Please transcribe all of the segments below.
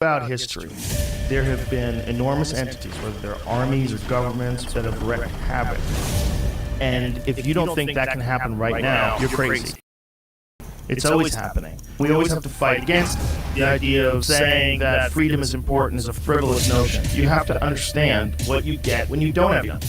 Throughout history, there have been enormous entities, whether they're armies or governments, that have wreaked havoc. And if you don't think that can happen right now, you're crazy. It's always happening. We always have to fight against the idea of saying that freedom is important is a frivolous notion. You have to understand what you get when you don't have it.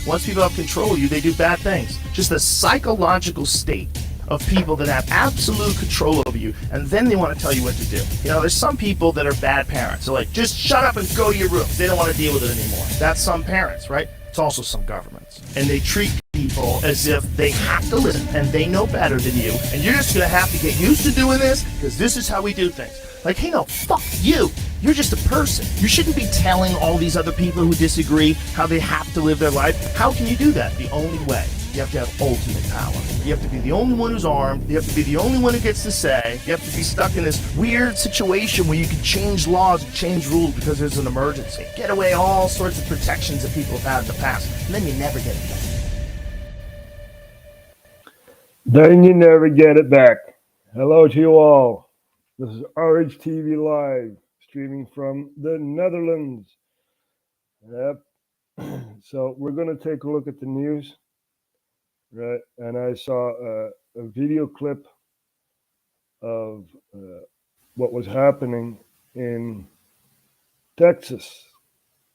Once people have control of you, they do bad things. Just the psychological state of people that have absolute control over you, and then they want to tell you what to do. You know, there's some people that are bad parents. They're like, just shut up and go to your room. They don't want to deal with it anymore. That's some parents, right? It's also some governments. And they treat people as if they have to listen, and they know better than you, and you're just going to have to get used to doing this, because this is how we do things. Like, hey, no, fuck you. You're just a person. You shouldn't be telling all these other people who disagree how they have to live their life. How can you do that? The only way. You have to have ultimate power. You have to be the only one who's armed. You have to be the only one who gets to say. You have to be stuck in this weird situation where you can change laws and change rules because there's an emergency. Get away all sorts of protections that people have had in the past, and then you never get it back. Then you never get it back. Hello to you all. This is RHTVLive, streaming from the Netherlands. Yep. So we're going to take a look at the news. Right, and I saw a video clip of what was happening in Texas,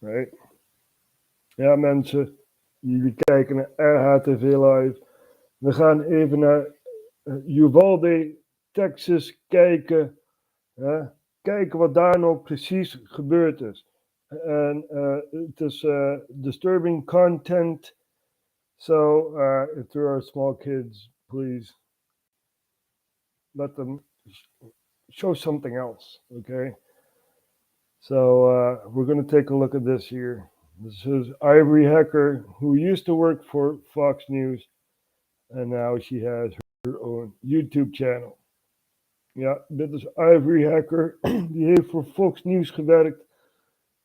right? Ja, mensen, jullie kijken naar RHTV Live. We gaan even naar Uvalde, Texas kijken. Kijken wat daar nou precies gebeurd is. En het is disturbing content. So, if there are small kids, please let them show something else, okay? So, we're going to take a look at this here. This is Ivory Hecker, who used to work for Fox News, and now she has her own YouTube channel. Ja, dit is Ivory Hecker. Die heeft voor Fox News gewerkt.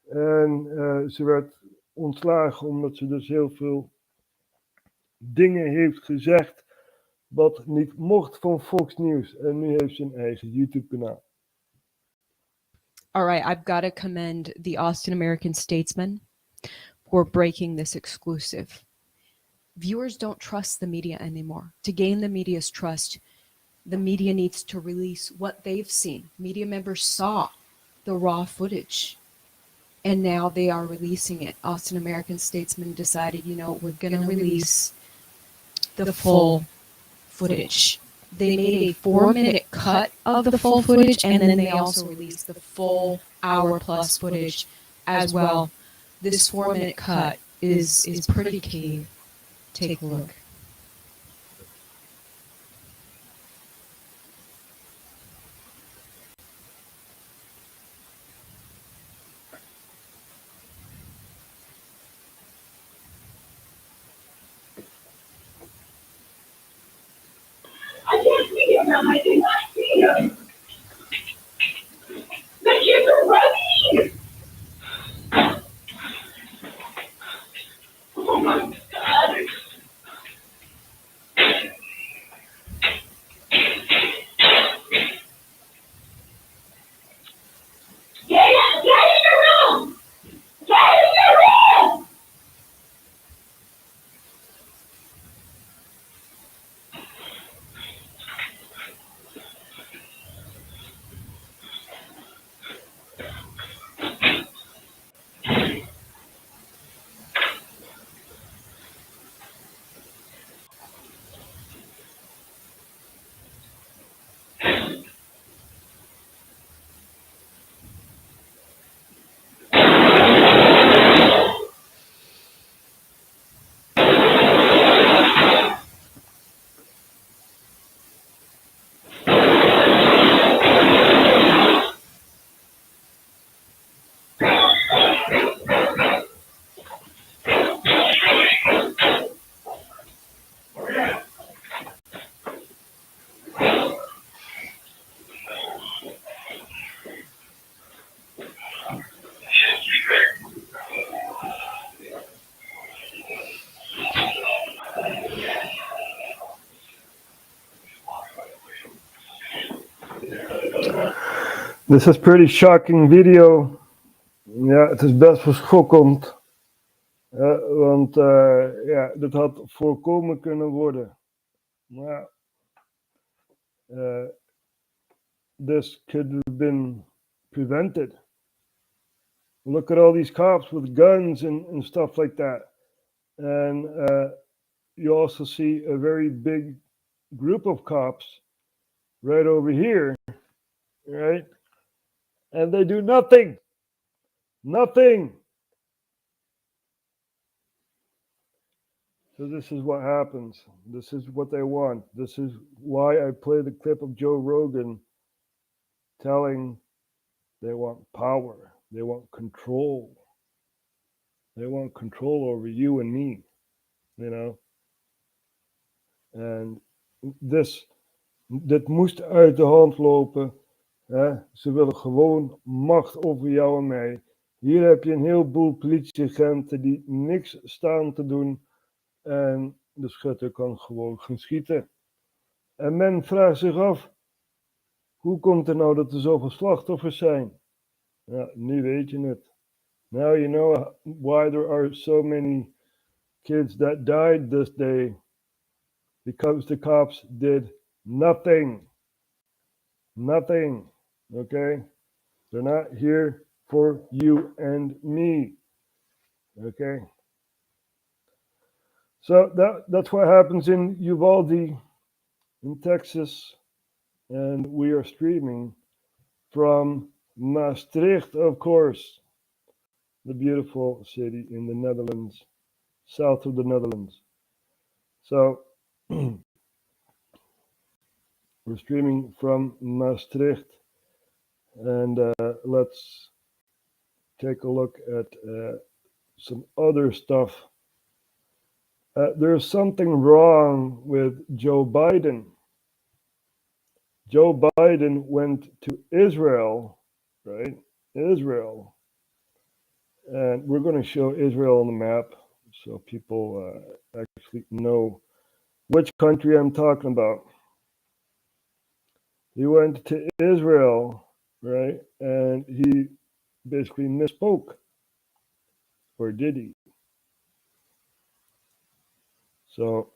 En ze werd ontslagen omdat ze dus heel veel dingen heeft gezegd wat niet mocht van Fox News. En nu heeft ze een eigen YouTube-kanaal. All right, I've got to commend the Austin American Statesman for breaking this exclusive. Viewers don't trust the media anymore. To gain the media's trust, the media needs to release what they've seen. Media members saw the raw footage, and now they are releasing it. Austin American Statesman decided, you know, we're going to release the full footage. They made a 4-minute cut of the full footage, and then they also released the full hour-plus footage as well. This 4-minute cut is pretty key. Take a look. I can't see him now. I did not see him. The kids are running. Oh my God. Get in the room. Get in the room. This is pretty shocking video. Ja, het is best wel schokkend. Want ja, dit had voorkomen kunnen worden. Maar this could have been prevented. Look at all these cops with guns and stuff like that. And you also see a very big group of cops right over here, right? And they do nothing. Nothing. So this is what happens. This is what they want. This is why I play the clip of Joe Rogan telling they want power. They want control. They want control over you and me, you know. En dit moest uit de hand lopen. Hè? Ze willen gewoon macht over jou en mij. Hier heb je een heleboel politieagenten die niks staan te doen. En de schutter kan gewoon gaan schieten. En men vraagt zich af, hoe komt het nou dat er zoveel slachtoffers zijn? Ja, nu weet je het. Now you know why there are so many kids that died this day. Because the cops did nothing. Nothing. Okay? They're not here for you and me. Okay? So that's what happens in Uvalde, in Texas. And we are streaming from Maastricht, of course. The beautiful city in the Netherlands, south of the Netherlands. So, we're streaming from Maastricht. And let's take a look at some other stuff. There's something wrong with Joe Biden. Joe Biden went to Israel, right? Israel. And we're going to show Israel on the map so people actually know which country I'm talking about. He went to Israel, right? And he basically misspoke. Or did he? So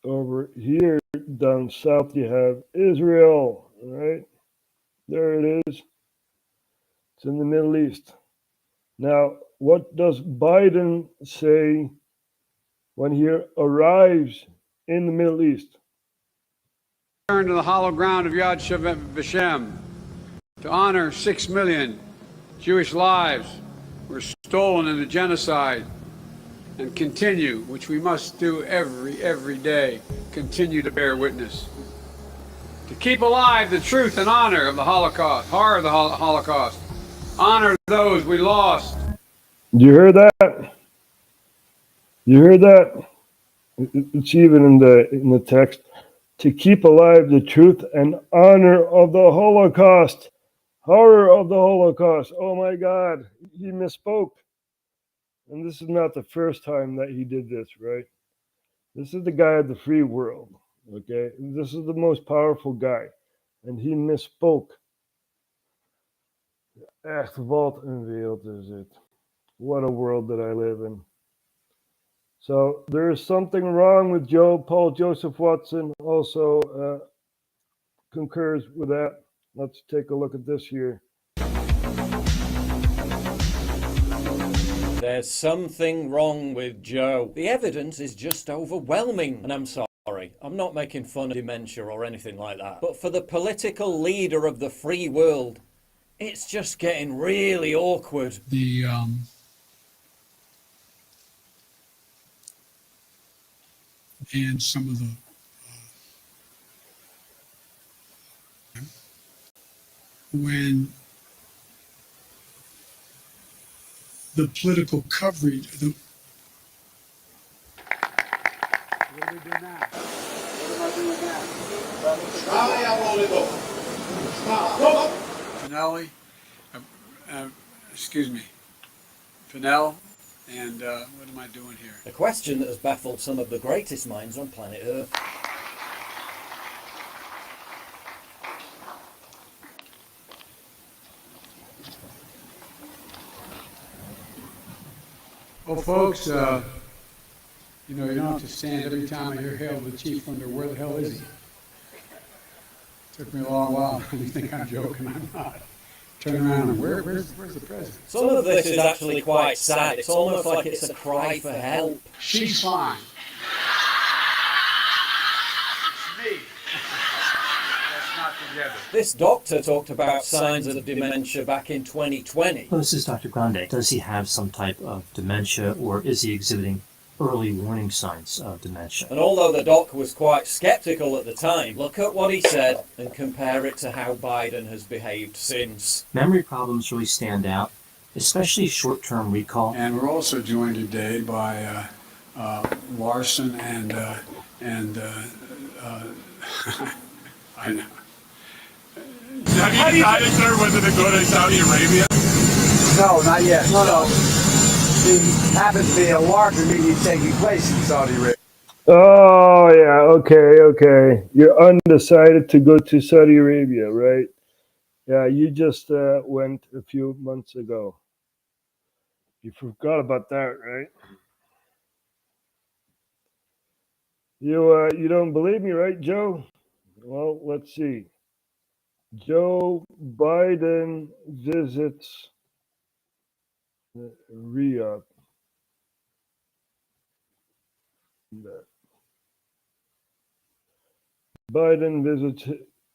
over here down south you have Israel, right? There it is. It's in the Middle East. Now, what does Biden say when he arrives in the Middle East? Return to the hollow ground of Yad Vashem to honor 6 million Jewish lives were stolen in the genocide, and continue, which we must do every day, continue to bear witness. To keep alive the truth and honor of the Holocaust, horror of the Holocaust, honor those we lost. You hear that? You hear that? It's even in the text. To keep alive the truth and honor of the Holocaust. Horror of the Holocaust. Oh my God, he misspoke. And this is not the first time that he did this, right? This is the guy of the free world, okay? This is the most powerful guy. And he misspoke. Echt, wat een wereld is it. What a world that I live in. So there is something wrong with Joe. Paul Joseph Watson also concurs with that. Let's take a look at this here. There's something wrong with Joe. The evidence is just overwhelming. And I'm sorry, I'm not making fun of dementia or anything like that. But for the political leader of the free world, it's just getting really awkward. And some of the when the political coverage, What do we do now? What am I doing now? Finelli, excuse me, Finel, and what am I doing here? A question that has baffled some of the greatest minds on planet Earth. Well, folks, you know, you don't have to stand every time I hear hail to the chief wonder, where the hell is he? Took me a long while. You think I'm joking? I'm not. Turn around and where's the president? Some of this is actually quite sad. It's almost like it's a cry for help. She's fine. It's me. That's not together. This doctor talked about signs of dementia back in 2020. Well, this is Dr. Grande. Does he have some type of dementia, or is he exhibiting early warning signs of dementia? And although the doc was quite skeptical at the time, look at what he said and compare it to how Biden has behaved since. Memory problems really stand out, especially short-term recall. And we're also joined today by Larson and I know. Have you decided, sir, whether to go to Saudi Arabia? No, not yet. No. There happens to be a larger meeting taking place in Saudi Arabia. Oh, yeah. Okay. You're undecided to go to Saudi Arabia, right? Yeah, you just went a few months ago. You forgot about that, right? You don't believe me, right, Joe? Well, let's see. Joe Biden visits Riyadh. Biden visits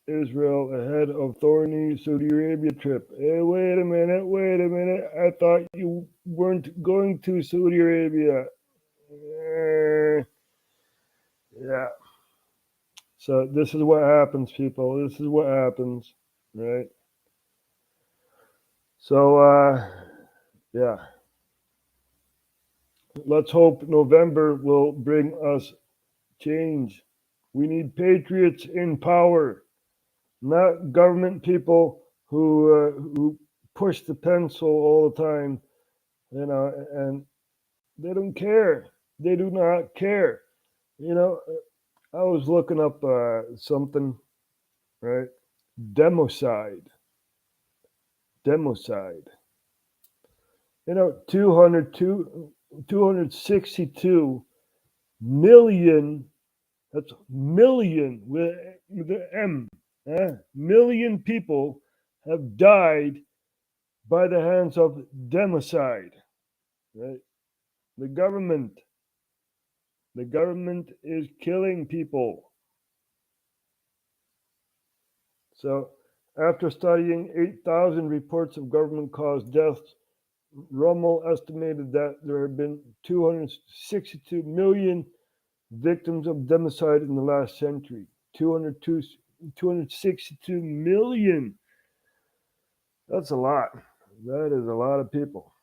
Israel ahead of thorny Saudi Arabia trip. Hey, wait a minute. I thought you weren't going to Saudi Arabia. Yeah. So this is what happens, people. This is what happens, right? So, yeah. Let's hope November will bring us change. We need patriots in power, not government people who push the pencil all the time, you know, and they don't care. They do not care. You know, I was looking up something, right? Democide. You know, 262 million, that's million with the M, million people have died by the hands of democide, right? The government is killing people. So after studying 8,000 reports of government-caused deaths, Rummel estimated that there have been 262 million victims of democide in the last century. 262 million. That's a lot. That is a lot of people.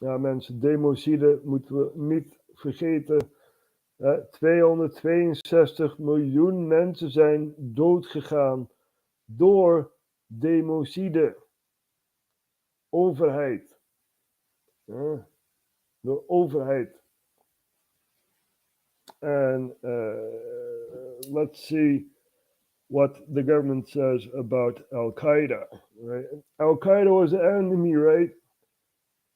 Ja, mensen, democide moeten we niet vergeten. 262 miljoen mensen zijn doodgegaan door democide. Overheid. Door overheid. And let's see what the government says about Al-Qaeda. Right? Al-Qaeda was the enemy, right?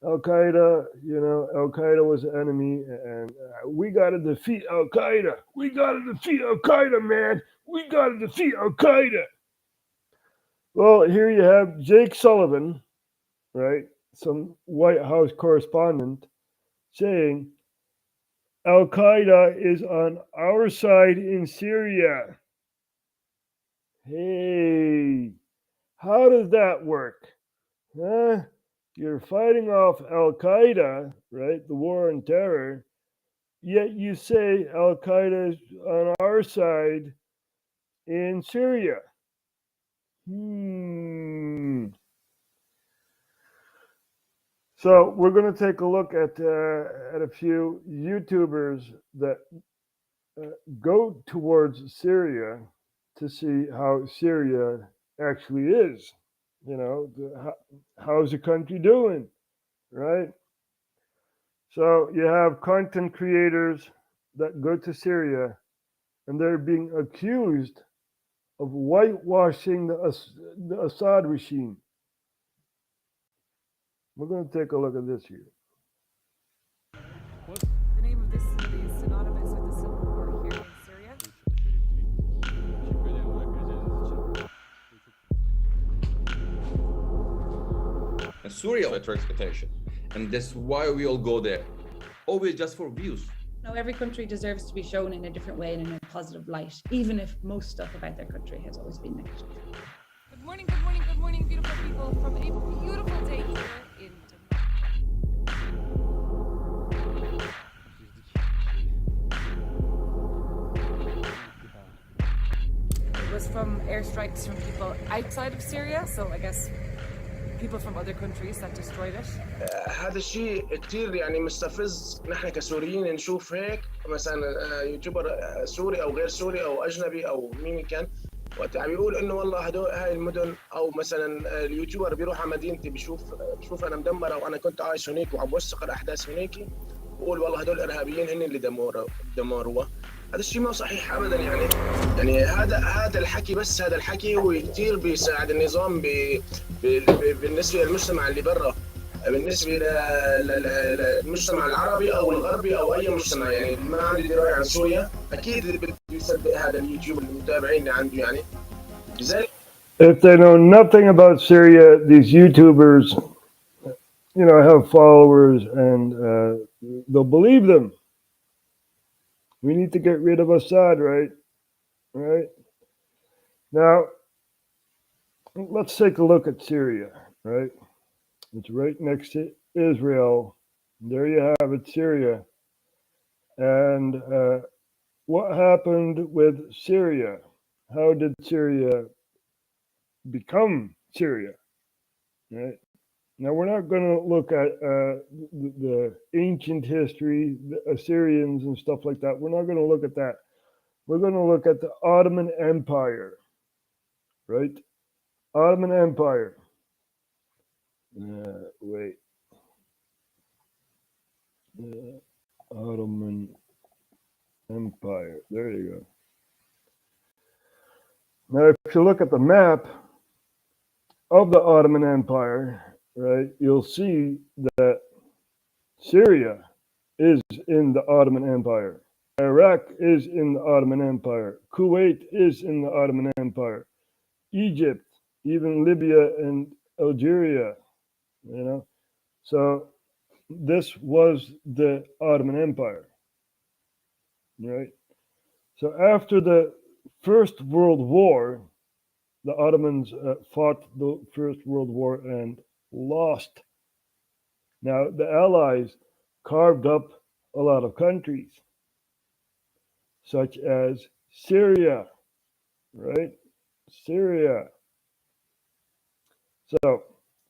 Al-Qaeda was the enemy, and we got to defeat Al-Qaeda. We got to defeat Al-Qaeda, man. We got to defeat Al-Qaeda. Well, here you have Jake Sullivan, right? Some White House correspondent saying Al-Qaeda is on our side in Syria. Hey, how does that work? Huh? You're fighting off Al-Qaeda, right? The war on terror. Yet you say Al-Qaeda is on our side in Syria. So we're going to take a look at a few YouTubers that go towards Syria to see how Syria actually is. You know, how's the country doing, right? So you have content creators that go to Syria and they're being accused of whitewashing the Assad regime. We're going to take a look at this here. The name of this city is synonymous with the civil war here in Syria. And Syria is expectation, and that's why we all go there, always just for views. Now, every country deserves to be shown in a different way and in a positive light, even if most stuff about their country has always been negative. Good morning, good morning, good morning, beautiful people, from a beautiful day here in It was from airstrikes from people outside of Syria, so I guess people from other countries that destroyed it. هذا الشيء كثير يعني مستفز. نحن كسوريين نشوف هيك مثلا يوتيوبر سوري او غير سوري او اجنبي او مين كان وقت عم بيقول انه والله هدول هاي المدن او مثلا اليوتيوبر بيروح على مدينتي بشوف انا مدمره وانا كنت عايش هناك وعم بوثق الاحداث هناك بقول والله هدول ارهابيين هن اللي دمروها. هذا الشيء ما صحيح ابدا. يعني هذا الحكي، بس هذا الحكي وكثير بيساعد النظام بالنسبه للمجتمع اللي برا، بالنسبه للمجتمع العربي او الغربي او اي مجتمع. يعني ما عندي درايه عن سوريا اكيد بده يصدق هذا اليوتيوب المتابعين اللي عنده. يعني لذلك if they know nothing about Syria, these YouTubers, have followers and they'll believe them. We need to get rid of Assad, right? Right. Now, let's take a look at Syria, right? It's right next to Israel. There you have it, Syria. And what happened with Syria? How did Syria become Syria? Right? Now, we're not going to look at the ancient history, the Assyrians and stuff like that. We're not going to look at that. We're going to look at the Ottoman Empire, right? Ottoman Empire. Ottoman Empire. There you go. Now, if you look at the map of the Ottoman Empire, right, you'll see that Syria is in the Ottoman Empire. Iraq is in the Ottoman Empire. Kuwait is in the Ottoman Empire. Egypt, even Libya and Algeria, So this was the Ottoman Empire, right? So after the First World War, the Ottomans fought the First World War and lost. Now, the Allies carved up a lot of countries, such as Syria, right? Syria. So,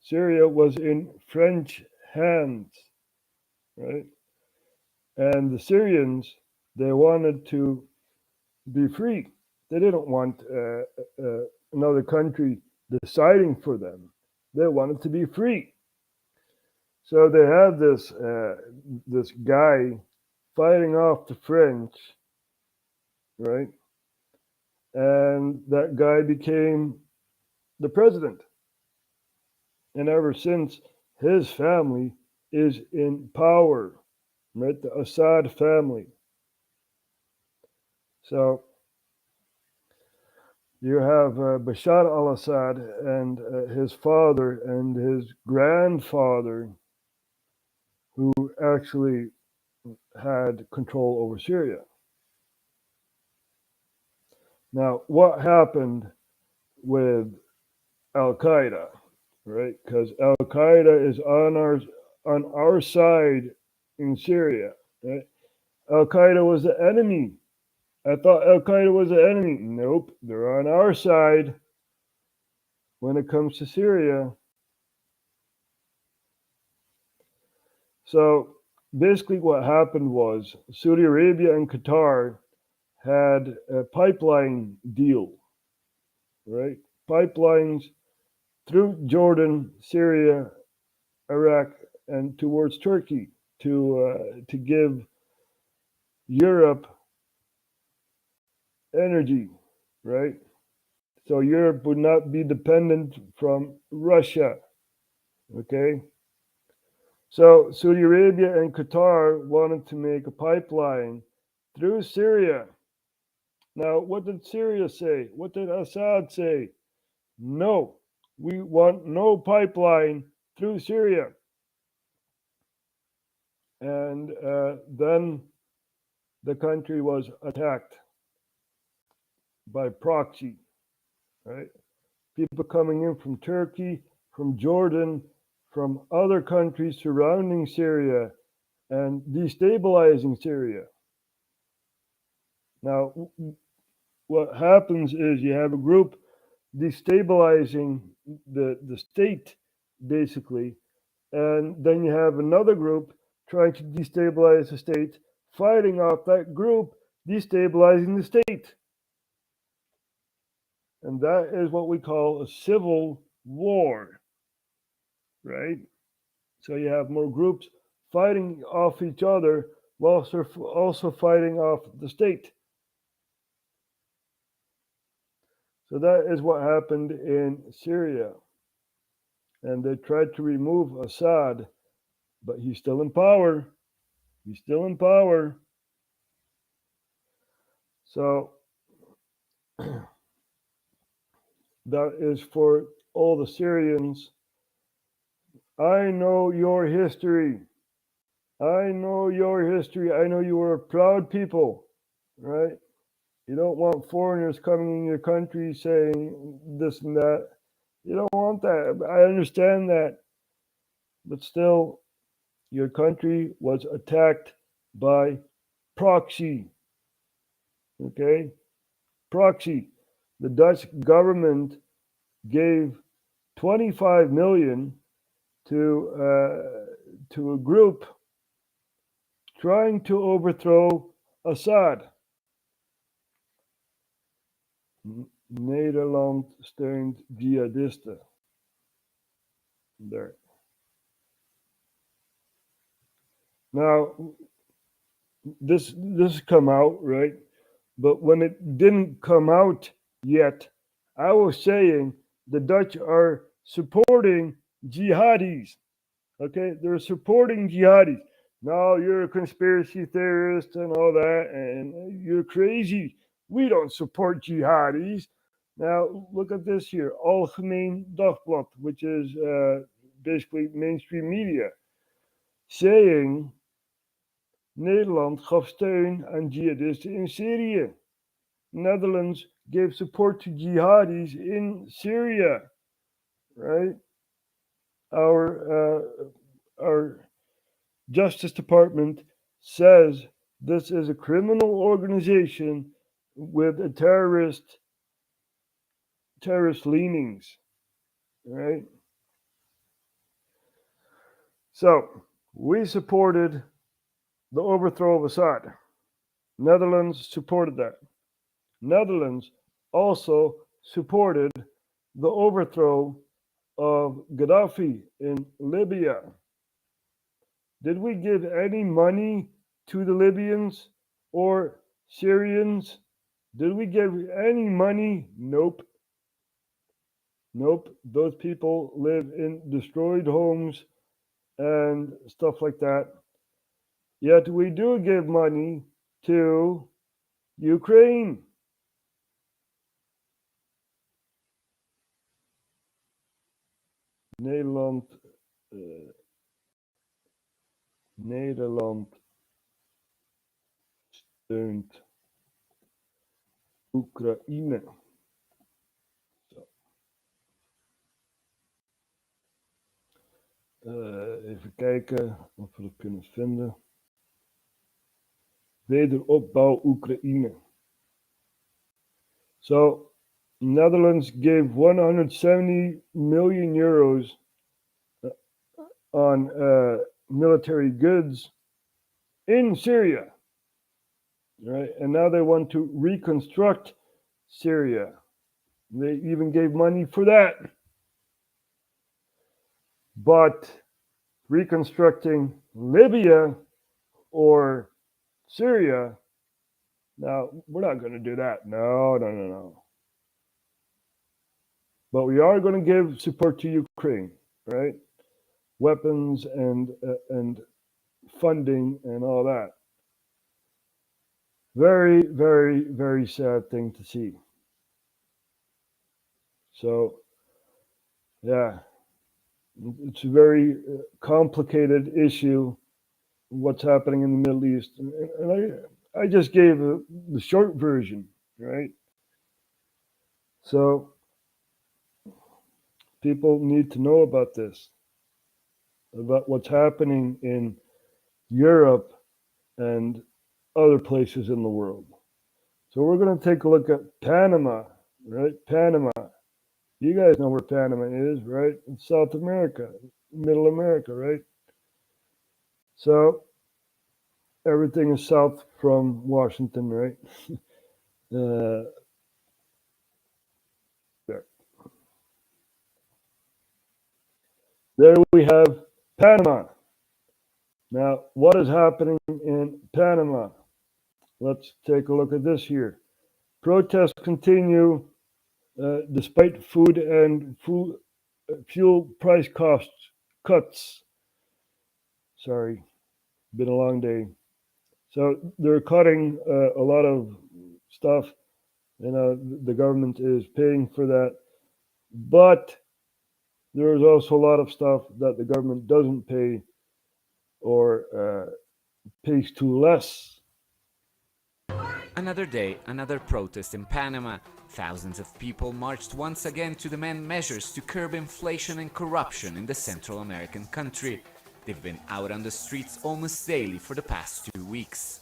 Syria was in French hands, right? And the Syrians, they wanted to be free. They didn't want another country deciding for them. They wanted to be free. So they had this guy fighting off the French, right? And that guy became the president. And ever since, his family is in power, right? The Assad family. So you have Bashar al-Assad and his father and his grandfather who actually had control over Syria. Now, what happened with Al-Qaeda, right? Because Al-Qaeda is on our side in Syria, right? Al-Qaeda was the enemy. I thought Al-Qaeda was the enemy. Nope, they're on our side when it comes to Syria. So basically what happened was Saudi Arabia and Qatar had a pipeline deal, right? Pipelines through Jordan, Syria, Iraq, and towards Turkey to give Europe energy, right? So Europe would not be dependent from Russia, okay? So Saudi Arabia and Qatar wanted to make a pipeline through Syria. Now, what did Syria say? What did Assad say? No, we want no pipeline through Syria. And then the country was attacked by proxy, right? People coming in from Turkey, from Jordan, from other countries surrounding Syria and destabilizing Syria. Now, what happens is you have a group destabilizing the state, basically, and then you have another group trying to destabilize the state, fighting off that group, destabilizing the state. And that is what we call a civil war, right? So you have more groups fighting off each other while also fighting off the state. So that is what happened in Syria. And they tried to remove Assad, but he's still in power. He's still in power. So that is for all the Syrians. I know your history. I know your history. I know you are a proud people, right? You don't want foreigners coming in your country saying this and that. You don't want that. I understand that. But still, your country was attacked by proxy. Okay? Proxy. The Dutch government gave 25 million to a group trying to overthrow Assad. Nederland steunt jihadisten. There. Now, this come out, right? But when it didn't come out yet, I was saying the Dutch are supporting jihadis. Okay, they're supporting jihadis. No, you're a conspiracy theorist and all that, and you're crazy. We don't support jihadis. Now, look at this here. Algemeen Dagblad, which is basically mainstream media, saying Nederland gaf steun aan jihadisten in Syrië. Netherlands gave support to jihadis in Syria, right? Our Justice Department says this is a criminal organization with a terrorist leanings, right? So we supported the overthrow of Assad. Netherlands supported that. Netherlands also supported the overthrow of Gaddafi in Libya. Did we give any money to the Libyans or Syrians? Did we give any money? Nope. Nope. Those people live in destroyed homes and stuff like that. Yet we do give money to Ukraine. Nederland steunt Oekraïne. Zo. Even kijken of we het kunnen vinden. Wederopbouw Oekraïne. So, Netherlands gave 170 million euros on military goods in Syria, right? And now they want to reconstruct Syria. They even gave money for that. But reconstructing Libya or Syria, now we're not going to do that. No. But we are going to give support to Ukraine, right? weapons and funding and all that. Very, very, very sad thing to see. So, yeah, it's a very complicated issue, what's happening in the Middle East. And I just gave the short version, right? So, people need to know about this, about what's happening in Europe and other places in the world. So we're going to take a look at Panama, right? Panama. You guys know where Panama is, right? It's South America, Middle America, right? So everything is south from Washington, right? There. There we have Panama. Now, what is happening in Panama? Let's take a look at this here. Protests continue despite food and fuel price costs cuts. Sorry, been a long day. So they're cutting a lot of stuff. You know, the government is paying for that, but there is also a lot of stuff that the government doesn't pay or pays too less. Another day, another protest in Panama. Thousands of people marched once again to demand measures to curb inflation and corruption in the Central American country. They've been out on the streets almost daily for the past 2 weeks.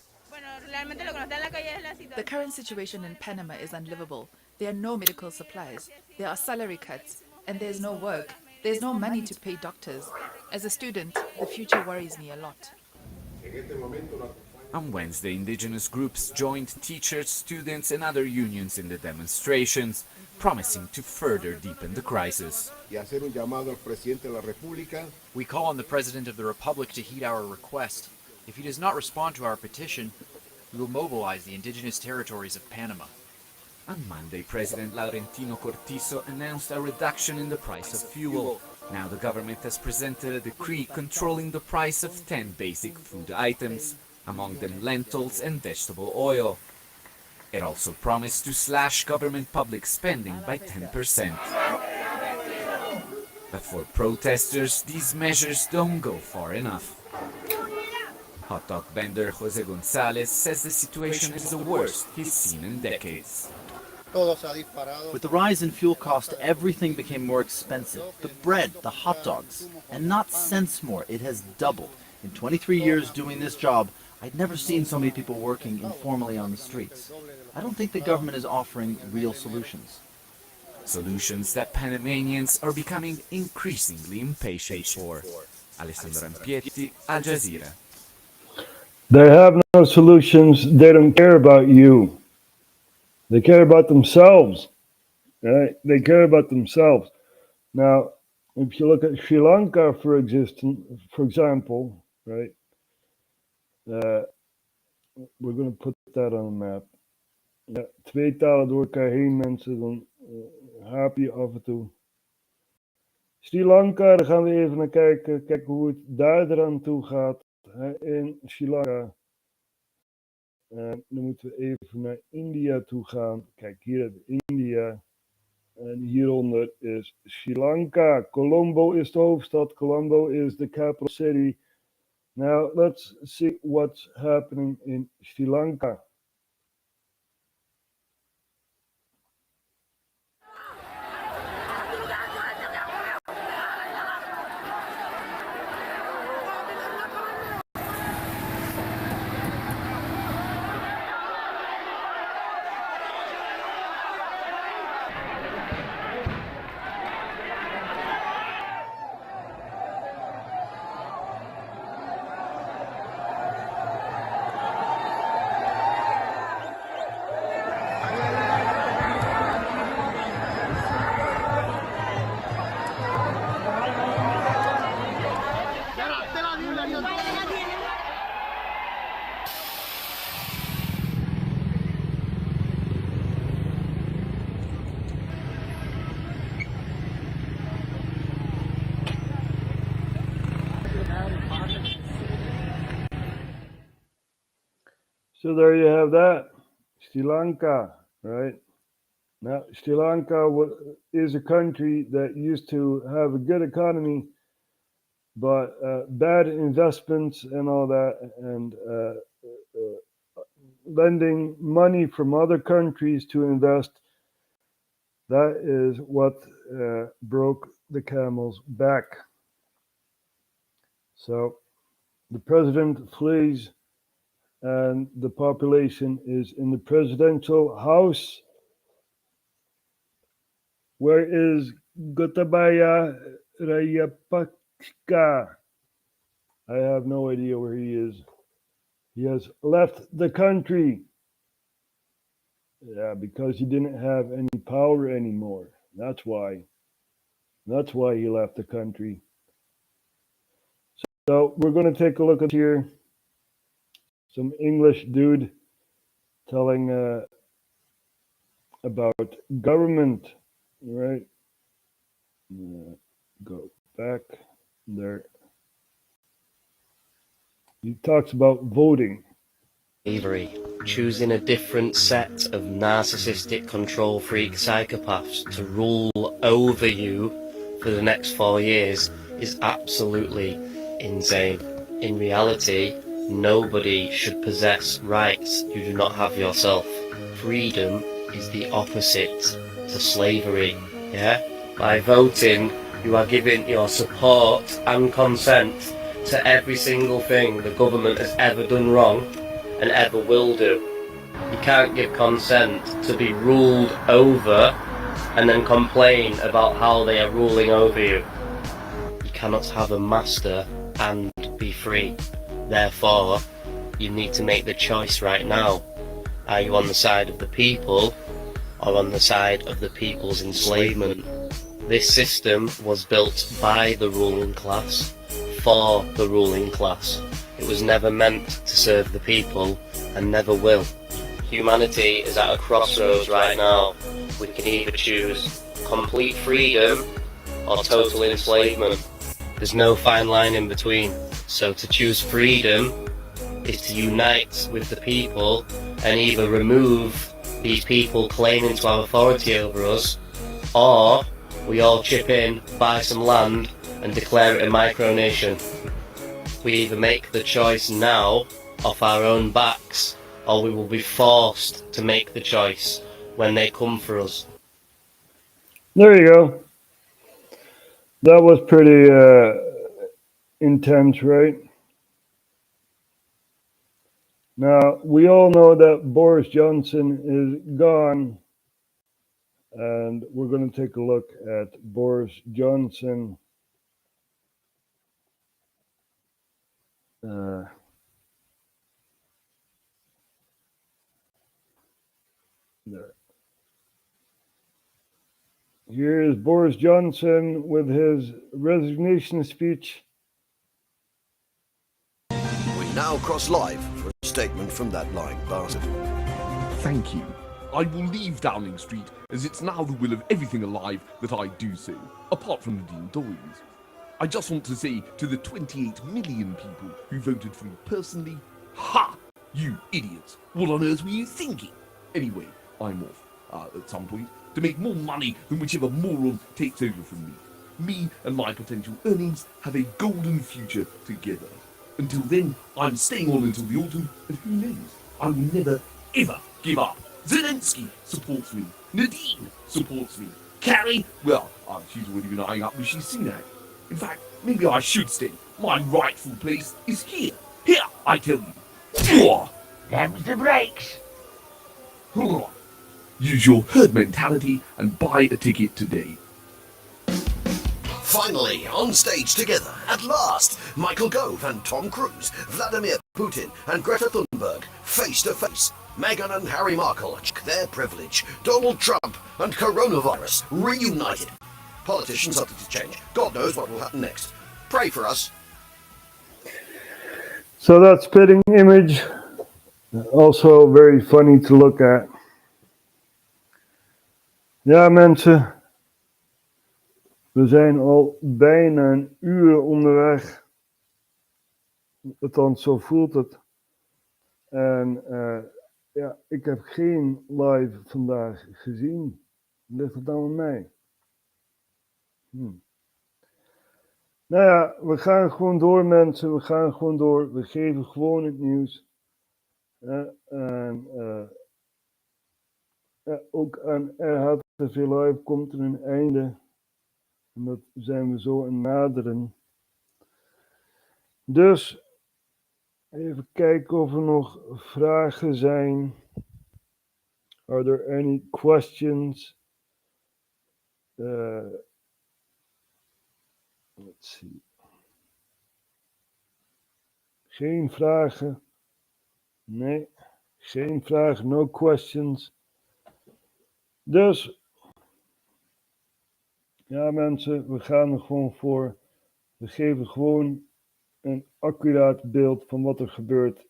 The current situation in Panama is unlivable. There are no medical supplies, there are salary cuts, and there's no work. There's no money to pay doctors. As a student, the future worries me a lot. On Wednesday, indigenous groups joined teachers, students and other unions in the demonstrations, promising to further deepen the crisis. We call on the President of the Republic to heed our request. If he does not respond to our petition, we will mobilize the indigenous territories of Panama. On Monday, President Laurentino Cortizo announced a reduction in the price of fuel. Now the government has presented a decree controlling the price of 10 basic food items, among them lentils and vegetable oil. It also promised to slash government public spending by 10%. But for protesters, these measures don't go far enough. Hot dog vendor Jose Gonzalez says the situation is the worst he's seen in decades. With the rise in fuel cost, everything became more expensive. The bread, the hot dogs, and not cents more. It has doubled. In 23 years doing this job, I'd never seen so many people working informally on the streets. I don't think the government is offering real solutions. Solutions that Panamanians are becoming increasingly impatient for. Alessandro Ampietti, Al Jazeera. They have no solutions. They don't care about you. They care about themselves. Right? They care about themselves. Now, if you look at Sri Lanka, for example, right? We're going to put that on the map. Ja, 2 talen door elkaar heen, mensen, dan haap je af en toe. Sri Lanka, daar gaan we even naar kijken. Kijken hoe het daar eraan toe gaat. In Sri Lanka. Dan moeten we even naar India toe gaan. Kijk, hier hebben we India. En hieronder is Sri Lanka. Colombo is de hoofdstad. Colombo is the capital city. Now, let's see what's happening in Sri Lanka. So there you have that. Sri Lanka, right? Now, Sri Lanka is a country that used to have a good economy, but bad investments and all that, and lending money from other countries to invest, that is what broke the camel's back. So the president flees, and the population is in the presidential house. Where is Gotabaya Rajapaksa? I have no idea where he is. He has left the country. Yeah, because he didn't have any power anymore. That's why. That's why he left the country. So we're going to take a look at here. Some English dude telling about government, right? Go back there. He talks about voting. Slavery, choosing a different set of narcissistic control freak psychopaths to rule over you for the next 4 years is absolutely insane. In reality, nobody should possess rights you do not have yourself. Freedom is the opposite to slavery, yeah? By voting, you are giving your support and consent to every single thing the government has ever done wrong and ever will do. You can't give consent to be ruled over and then complain about how they are ruling over you. You cannot have a master and be free. Therefore, you need to make the choice right now. Are you on the side of the people or on the side of the people's enslavement? This system was built by the ruling class for the ruling class. It was never meant to serve the people and never will. Humanity is at a crossroads right now. We can either choose complete freedom or total enslavement. There's no fine line in between. So to choose freedom is to unite with the people and either remove these people claiming to have authority over us, or we all chip in, buy some land and declare it a micronation. We either make the choice now off our own backs, or we will be forced to make the choice when they come for us. There you go. That was pretty intense, right? Now, we all know that Boris Johnson is gone, and we're going to take a look at Boris Johnson. There. Here is Boris Johnson with his resignation speech. We now cross live for a statement from that lying bastard. Thank you. I will leave Downing Street, as it's now the will of everything alive that I do so, apart from the Dean Tories. I just want to say to the 28 million people who voted for me personally, ha! You idiots! What on earth were you thinking? Anyway, I'm off, at some point, to make more money than whichever moron takes over from me. Me and my potential earnings have a golden future together. Until then, I'm staying on until the autumn, and who knows, I will never, ever give up. Zelensky supports me. Nadine supports me. Carrie, well, she's already been eyeing up Rishi Sunak. In fact, maybe I should stay. My rightful place is here. Here, I tell you. Them's the brakes. Use your herd mentality and buy a ticket today. Finally, on stage together, at last, Michael Gove and Tom Cruise, Vladimir Putin and Greta Thunberg, face to face. Meghan and Harry Markle, their privilege. Donald Trump and coronavirus, reunited. Politicians up to change. God knows what will happen next. Pray for us. So that spitting image, also very funny to look at. Ja, mensen. We zijn al bijna een uur onderweg. Althans, zo voelt het. En ja, ik heb geen live vandaag gezien. Ligt het dan aan mij? Nou ja, we gaan gewoon door, mensen. We gaan gewoon door. We geven gewoon het nieuws. Ook aan RHTVLive komt er een einde. En dat zijn we zo aan naderen. Dus, even kijken of er nog vragen zijn. Are there any questions? Let's see. Geen vragen. Nee, geen vragen. No questions. Dus, ja mensen, we gaan er gewoon voor. We geven gewoon een accuraat beeld van wat er gebeurt.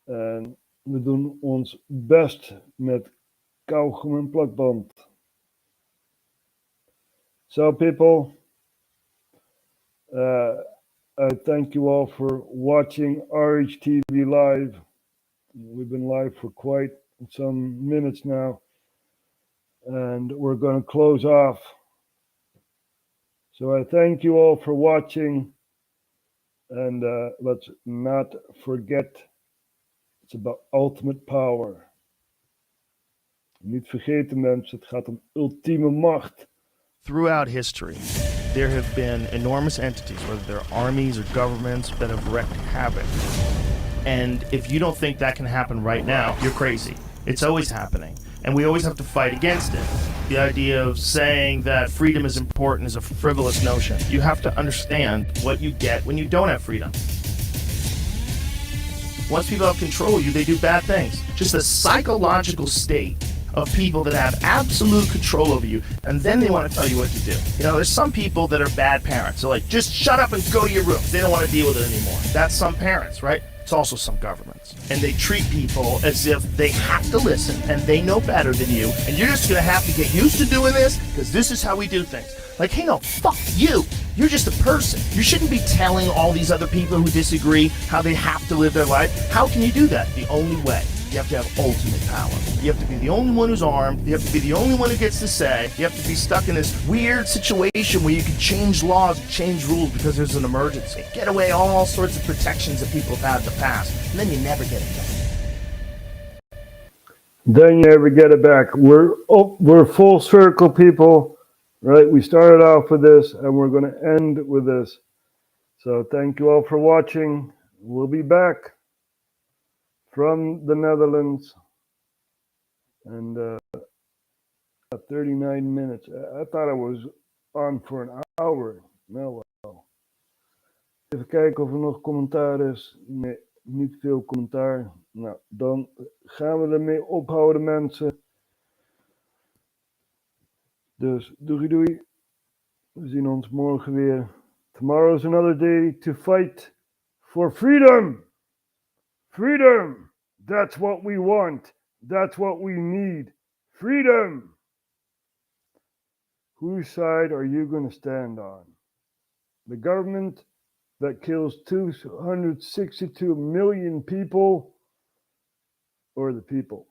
En we doen ons best met kauwgom en plakband. So people, I thank you all for watching RHTV Live. We've been live for quite some minutes now. And we're going to close off. So I thank you all for watching. And let's not forget, it's about ultimate power. Niet vergeten mensen, het gaat om ultieme macht. Throughout history, there have been enormous entities, whether they're armies or governments, that have wreaked havoc. And if you don't think that can happen right now, you're crazy. It's always happening. And we always have to fight against it. The idea of saying that freedom is important is a frivolous notion. You have to understand what you get when you don't have freedom. Once people have control of you, they do bad things. Just a psychological state of people that have absolute control over you, and then they want to tell you what to do. You know, there's some people that are bad parents. They're like, just shut up and go to your room. They don't want to deal with it anymore. That's some parents, right? It's also some governments. And they treat people as if they have to listen and they know better than you, and you're just going to have to get used to doing this because this is how we do things. Like, hey, no, fuck you. You're just a person. You shouldn't be telling all these other people who disagree how they have to live their life. How can you do that? The only way. You have to have ultimate power. You have to be the only one who's armed. You have to be the only one who gets to say. You have to be stuck in this weird situation where you can change laws, change rules because there's an emergency. Get away all sorts of protections that people have had in the past, and then you never get it back. Then you never get it back. We're full circle, people. Right? We started off with this, and we're going to end with this. So thank you all for watching. We'll be back from the Netherlands, and 39 minutes. I thought I was on for an hour. Nou wel. Even kijken of er nog commentaar is. Nee, niet veel commentaar. Nou, dan gaan we ermee ophouden, mensen. Dus doei doei. We zien ons morgen weer. Tomorrow's another day to fight for freedom. Freedom! That's what we want. That's what we need. Freedom! Whose side are you going to stand on? The government that kills 262 million people, or the people?